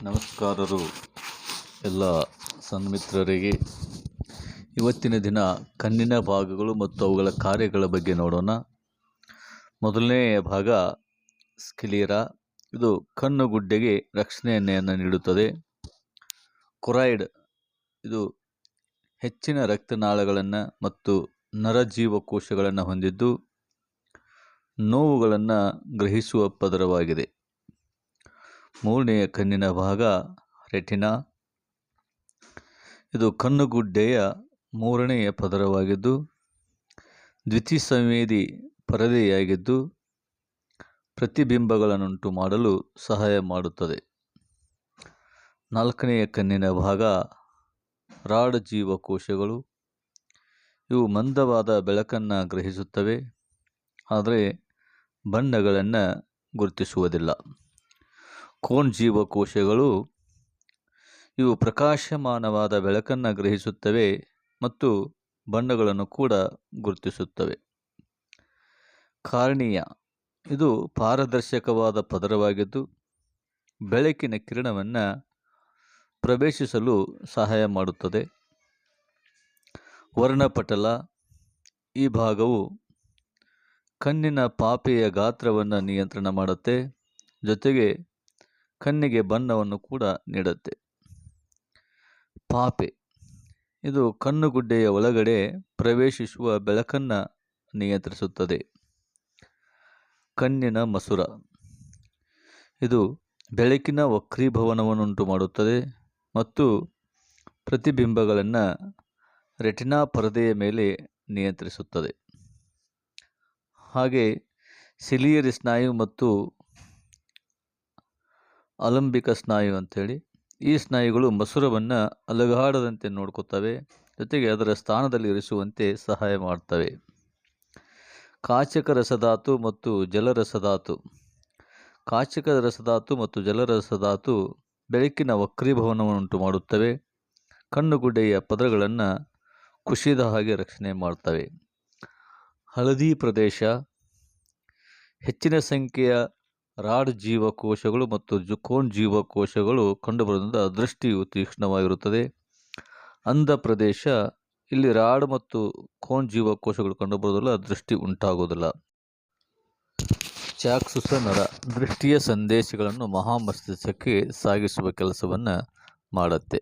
ನಮಸ್ಕಾರರು ಎಲ್ಲ ಸನ್ಮಿತ್ರರಿಗೆ. ಇವತ್ತಿನ ದಿನ ಕಣ್ಣಿನ ಭಾಗಗಳು ಮತ್ತು ಅವುಗಳ ಕಾರ್ಯಗಳ ಬಗ್ಗೆ ನೋಡೋಣ. ಮೊದಲನೆಯ ಭಾಗ ಸ್ಕ್ಲಿರಾ. ಇದು ಕಣ್ಣುಗುಡ್ಡೆಗೆ ರಕ್ಷಣೆಯನ್ನು ನೀಡುತ್ತದೆ. ಕೊರಾಯ್ಡ್ ಇದು ಹೆಚ್ಚಿನ ರಕ್ತನಾಳಗಳನ್ನು ಮತ್ತು ನರಜೀವಕೋಶಗಳನ್ನು ಹೊಂದಿದ್ದು ನೋವುಗಳನ್ನು ಗ್ರಹಿಸುವ ಪದರವಾಗಿದೆ. ಮೂರನೆಯ ಕಣ್ಣಿನ ಭಾಗ ರೆಟಿನಾ. ಇದು ಕಣ್ಣುಗುಡ್ಡೆಯ ಮೂರನೆಯ ಪದರವಾಗಿದ್ದು ದ್ಯುತಿಸಂವೇದಿ ಪರದೆಯಾಗಿದ್ದು ಪ್ರತಿಬಿಂಬಗಳನ್ನುಂಟು ಮಾಡಲು ಸಹಾಯ ಮಾಡುತ್ತದೆ. ನಾಲ್ಕನೆಯ ಕಣ್ಣಿನ ಭಾಗ ರಾಡ್ ಜೀವಕೋಶಗಳು. ಇವು ಮಂದವಾದ ಬೆಳಕನ್ನು ಗ್ರಹಿಸುತ್ತವೆ, ಆದರೆ ಬಣ್ಣಗಳನ್ನು ಗುರುತಿಸುವುದಿಲ್ಲ. ಕೋನ್ ಜೀವಕೋಶಗಳು ಇವು ಪ್ರಕಾಶಮಾನವಾದ ಬೆಳಕನ್ನು ಗ್ರಹಿಸುತ್ತವೆ ಮತ್ತು ಬಣ್ಣಗಳನ್ನು ಕೂಡ ಗುರುತಿಸುತ್ತವೆ. ಕಾರ್ನಿಯಾ ಇದು ಪಾರದರ್ಶಕವಾದ ಪದರವಾಗಿದ್ದು ಬೆಳಕಿನ ಕಿರಣವನ್ನು ಪ್ರವೇಶಿಸಲು ಸಹಾಯ ಮಾಡುತ್ತದೆ. ವರ್ಣಪಟಲ ಈ ಭಾಗವು ಕಣ್ಣಿನ ಪಾಪೆಯ ಗಾತ್ರವನ್ನು ನಿಯಂತ್ರಣ ಮಾಡುತ್ತೆ, ಜೊತೆಗೆ ಕಣ್ಣಿಗೆ ಬಣ್ಣವನ್ನು ಕೂಡ ನೀಡುತ್ತೆ. ಪಾಪೆ ಇದು ಕಣ್ಣುಗುಡ್ಡೆಯ ಒಳಗಡೆ ಪ್ರವೇಶಿಸುವ ಬೆಳಕನ್ನು ನಿಯಂತ್ರಿಸುತ್ತದೆ. ಕಣ್ಣಿನ ಮಸೂರ ಇದು ಬೆಳಕಿನ ವಕ್ರೀಭವನವನ್ನುಂಟು ಮಾಡುತ್ತದೆ ಮತ್ತು ಪ್ರತಿಬಿಂಬಗಳನ್ನು ರೆಟಿನಾ ಪರದೆಯ ಮೇಲೆ ನಿಯಂತ್ರಿಸುತ್ತದೆ. ಹಾಗೆ ಸಿಲಿಯರಿ ಸ್ನಾಯು ಮತ್ತು ಅಲಂಬಿಕ ಸ್ನಾಯು ಅಂಥೇಳಿ ಈ ಸ್ನಾಯುಗಳು ಮಸೂರವನ್ನು ಅಲುಗಾಡದಂತೆ ನೋಡ್ಕೋತವೆ, ಜೊತೆಗೆ ಅದರ ಸ್ಥಾನದಲ್ಲಿ ಇರಿಸುವಂತೆ ಸಹಾಯ ಮಾಡ್ತವೆ. ಕಾಚಕ ರಸಧಾತು ಮತ್ತು ಜಲರಸಧಾತು. ಕಾಚಕ ರಸಧಾತು ಮತ್ತು ಜಲರಸಧಾತು ಬೆಳಕಿನ ವಕ್ರೀಭವನವನ್ನುಂಟು ಮಾಡುತ್ತವೆ, ಕಣ್ಣುಗುಡ್ಡೆಯ ಪದರಗಳನ್ನು ಕುಸಿದ ಹಾಗೆ ರಕ್ಷಣೆ ಮಾಡ್ತವೆ. ಹಳದಿ ಪ್ರದೇಶ ಹೆಚ್ಚಿನ ಸಂಖ್ಯೆಯ ರಾಡ್ ಜೀವಕೋಶಗಳು ಮತ್ತು ಕೋನ್ ಜೀವಕೋಶಗಳು ಕಂಡುಬರುವುದರಿಂದ ದೃಷ್ಟಿಯು ತೀಕ್ಷ್ಣವಾಗಿರುತ್ತದೆ. ಅಂಧ ಪ್ರದೇಶ ಇಲ್ಲಿ ರಾಡ್ ಮತ್ತು ಕೋನ್ ಜೀವಕೋಶಗಳು ಕಂಡುಬರುವುದಿಲ್ಲ, ದೃಷ್ಟಿ ಉಂಟಾಗುವುದಿಲ್ಲ. ಚಾಕ್ಷುಷ ನರ ದೃಷ್ಟಿಯ ಸಂದೇಶಗಳನ್ನು ಮಹಾಮಸ್ತಿಷ್ಕಕ್ಕೆ ಸಾಗಿಸುವ ಕೆಲಸವನ್ನು ಮಾಡುತ್ತೆ.